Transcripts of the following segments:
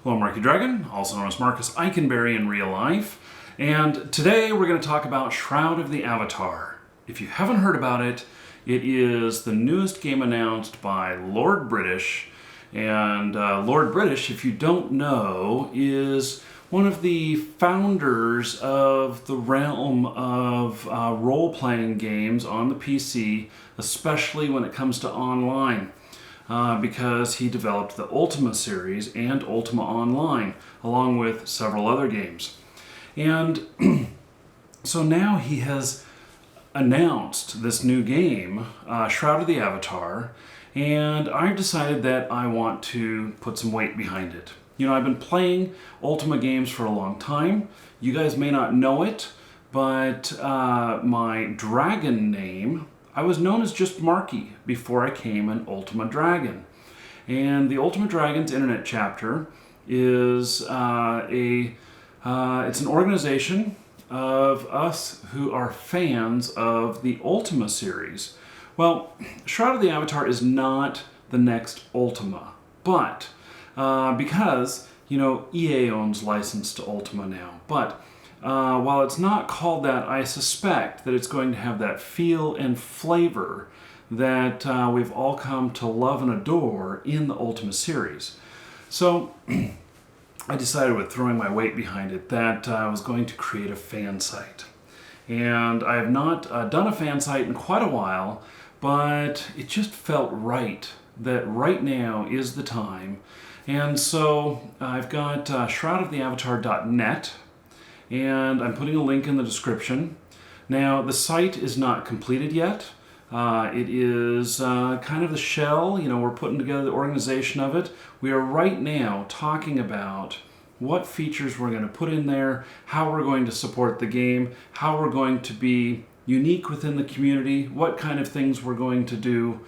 Hello, Marky Dragon, also known as Marcus Eikenberry in real life. And today we're going to talk about Shroud of the Avatar. If you haven't heard about it, it is the newest game announced by Lord British. And Lord British, if you don't know, is one of the founders of the realm of role-playing games on the PC, especially when it comes to online. Because he developed the Ultima series and Ultima Online, along with several other games. And so now he has announced this new game, Shroud of the Avatar, and I've decided that I want to put some weight behind it. You know, I've been playing Ultima games for a long time. You guys may not know it, but my dragon name, I was known as just Marky before I became an Ultima Dragon. And the Ultima Dragon's internet chapter is it's an organization of us who are fans of the Ultima series. Well, Shroud of the Avatar is not the next Ultima, but because, you know, EA owns license to Ultima now, but while it's not called that, I suspect that it's going to have that feel and flavor that we've all come to love and adore in the Ultima series. So I decided, with throwing my weight behind it, that I was going to create a fan site. And I have not done a fan site in quite a while, but it just felt right that right now is the time. And so I've got shroudoftheavatar.net, and I'm putting a link in the description. Now, the site is not completed yet. It is kind of the shell. You know, we're putting together the organization of it. We are right now talking about what features we're going to put in there, how we're going to support the game, how we're going to be unique within the community, what kind of things we're going to do.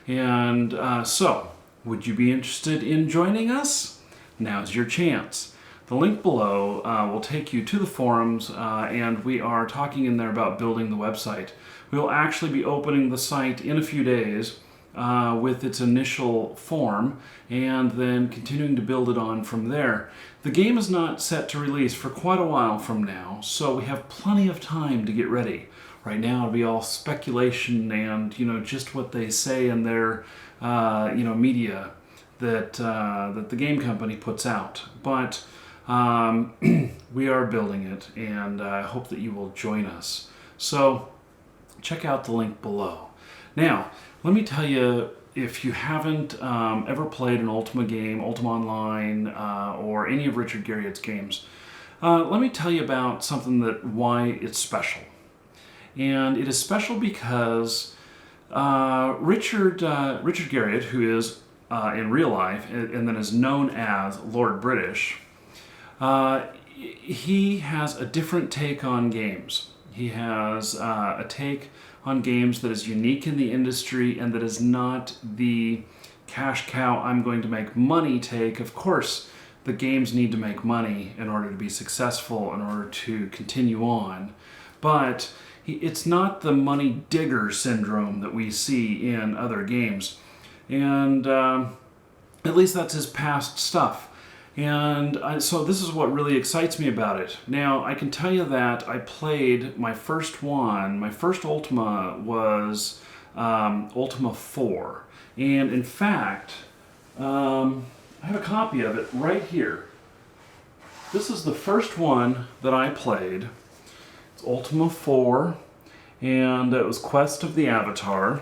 And so, would you be interested in joining us? Now's your chance. The link below will take you to the forums, and we are talking in there about building the website. We'll actually be opening the site in a few days with its initial form, and then continuing to build it on from there. The game is not set to release for quite a while from now, so we have plenty of time to get ready. Right now it'll be all speculation and, you know, just what they say in their media that the game company puts out. But we are building it, and I hope that you will join us. So check out the link below. Now, let me tell you, if you haven't ever played an Ultima game, Ultima Online, or any of Richard Garriott's games, let me tell you about why it's special. And it is special because Richard Garriott, who is in real life and then is known as Lord British, he has a different take on games. He has a take on games that is unique in the industry and that is not the cash cow, I'm going to make money take. Of course, the games need to make money in order to be successful, in order to continue on. But it's not the money digger syndrome that we see in other games. And at least that's his past stuff. And so this is what really excites me about it. Now, I can tell you that I played my first Ultima was Ultima 4. And in fact, I have a copy of it right here. This is the first one that I played. It's Ultima 4, and it was Quest of the Avatar.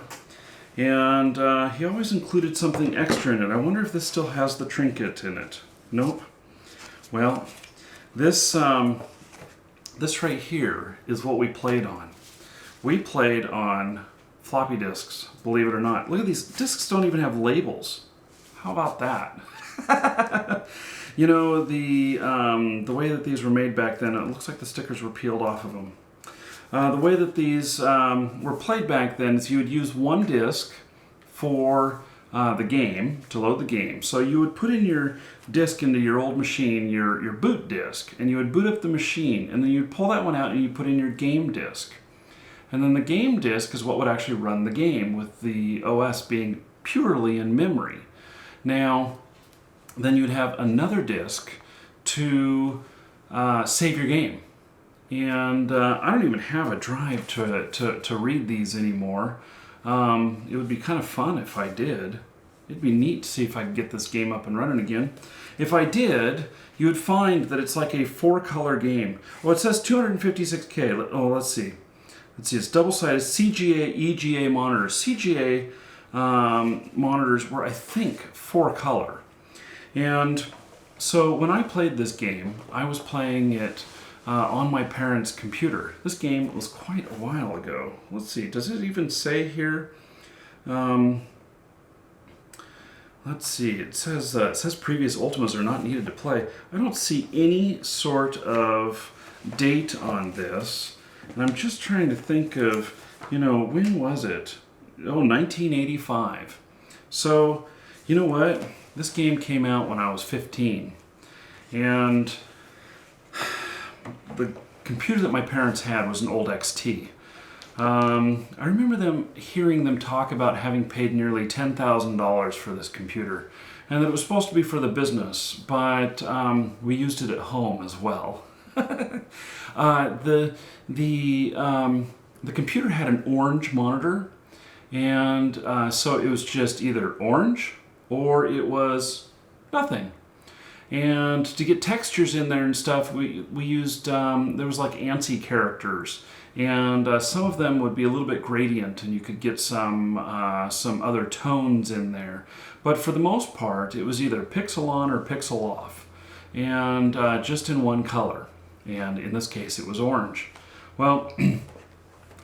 And he always included something extra in it. I wonder if this still has the trinket in it. Nope. Well, this right here is what we played on. We played on floppy disks, believe it or not. Look at these discs, don't even have labels. How about that? You know, the way that these were made back then, it looks like the stickers were peeled off of them. The way that these were played back then is you would use one disc for the game, to load the game. So you would put in your disk into your old machine, your boot disk, and you would boot up the machine, and then you'd pull that one out and you put in your game disk. And then the game disk is what would actually run the game, with the OS being purely in memory. Now, then you'd have another disc to save your game. And I don't even have a drive to read these anymore. It would be kind of fun if I did. It'd be neat to see if I could get this game up and running again. If I did, you would find that it's like a 4-color game. Well, it says 256K. Oh, let's see. It's double-sided CGA, EGA monitors. CGA monitors were, I think, 4-color. And so when I played this game, I was playing it on my parents' computer. This game was quite a while ago. Let's see, does it even say here? Let's see, it says previous Ultimas are not needed to play. I don't see any sort of date on this. And I'm just trying to think of, when was it? Oh, 1985. So, you know what? This game came out when I was 15. And the computer that my parents had was an old XT. I remember hearing them talk about having paid nearly $10,000 for this computer, and that it was supposed to be for the business, but we used it at home as well. The computer had an orange monitor, and so it was just either orange or it was nothing. And to get textures in there and stuff, we used, there was like ANSI characters, and some of them would be a little bit gradient, and you could get some other tones in there. But for the most part, it was either pixel on or pixel off, and just in one color. And in this case, it was orange. Well,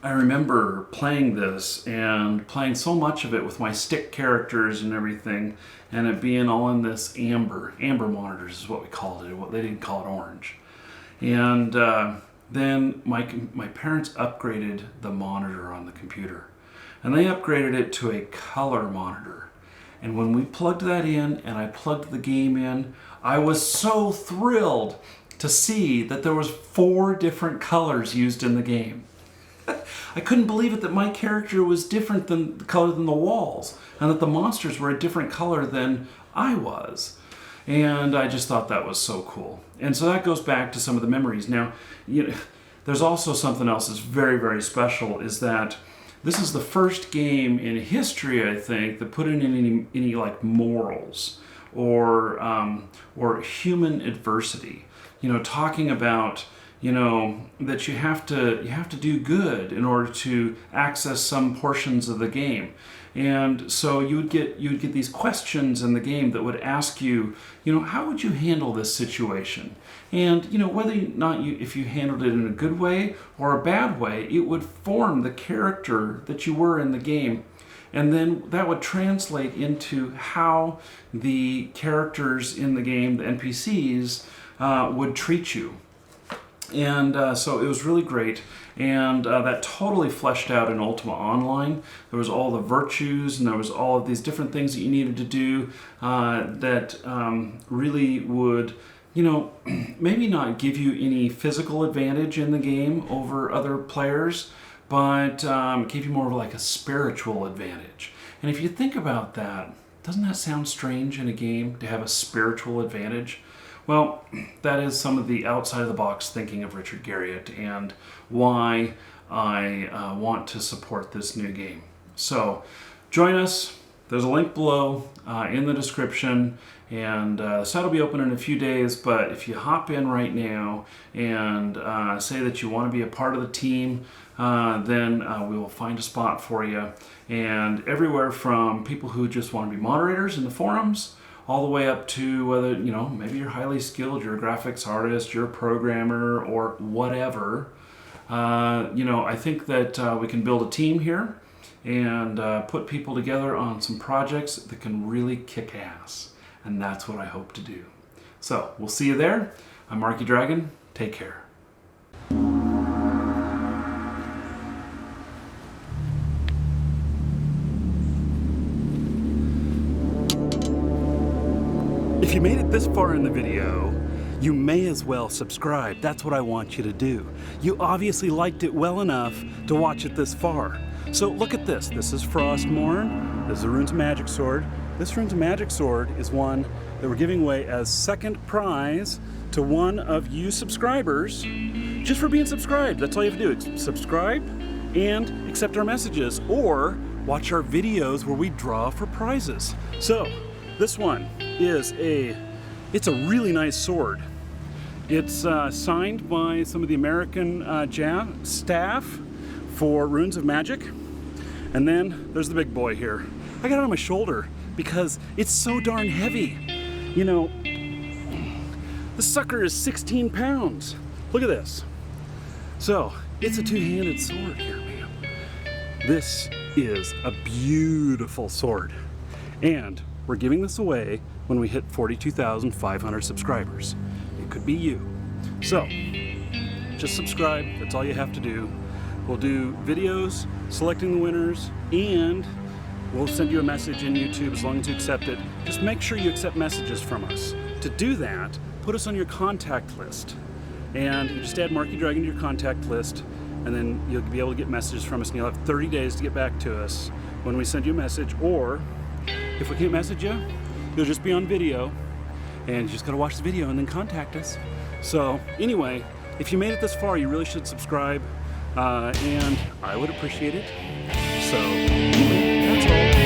I remember playing this and playing so much of it with my stick characters and everything, and it being all in this amber monitors is what we called it. They didn't call it orange. And then my parents upgraded the monitor on the computer, and they upgraded it to a color monitor. And when we plugged that in and I plugged the game in, I was so thrilled to see that there was 4 different colors used in the game. I couldn't believe it that my character was different than the color than the walls, and that the monsters were a different color than I was. And I just thought that was so cool. And so that goes back to some of the memories. Now, there's also something else that's very, very special, is that this is the first game in history, I think, that put in any like morals or human adversity. Talking about that you have to do good in order to access some portions of the game. And so you would get these questions in the game that would ask you, how would you handle this situation? And whether or not if you handled it in a good way or a bad way, it would form the character that you were in the game. And then that would translate into how the characters in the game, the NPCs, would treat you. And so it was really great, and that totally fleshed out in Ultima Online. There was all the virtues, and there was all of these different things that you needed to do that really would, maybe not give you any physical advantage in the game over other players, but gave you more of like a spiritual advantage. And if you think about that, doesn't that sound strange in a game to have a spiritual advantage? Well, that is some of the outside-of-the-box thinking of Richard Garriott and why I want to support this new game. So, join us. There's a link below in the description, and the site will be open in a few days, but if you hop in right now and say that you want to be a part of the team, then we will find a spot for you. And everywhere from people who just want to be moderators in the forums, all the way up to whether, maybe you're highly skilled, you're a graphics artist, you're a programmer, or whatever. I think that we can build a team here and put people together on some projects that can really kick ass. And that's what I hope to do. So, we'll see you there. I'm Marky Dragon. Take care. If you made it this far in the video, you may as well subscribe. That's what I want you to do. You obviously liked it well enough to watch it this far. So look at this. This is Frostmourne. This is Arun's magic sword. this Runes of Magic sword is one that we're giving away as second prize to one of you subscribers, just for being subscribed. That's all you have to do, subscribe and accept our messages, or watch our videos where we draw for prizes. So this one is it's a really nice sword. It's signed by some of the American staff for Runes of Magic. And then there's the big boy here. I got it on my shoulder because it's so darn heavy. You know, the sucker is 16 pounds. Look at this. So it's a two-handed sword here, man. This is a beautiful sword. And we're giving this away when we hit 42,500 subscribers. It could be you. So just subscribe, that's all you have to do. We'll do videos selecting the winners, and we'll send you a message in YouTube as long as you accept it. Just make sure you accept messages from us. To do that, put us on your contact list. And you just add Marky Dragon to your contact list, and then you'll be able to get messages from us, and you'll have 30 days to get back to us when we send you a message. Or if we can't message you, you'll just be on video, and you just gotta watch the video and then contact us. So anyway, if you made it this far, you really should subscribe, and I would appreciate it. So anyway, that's all.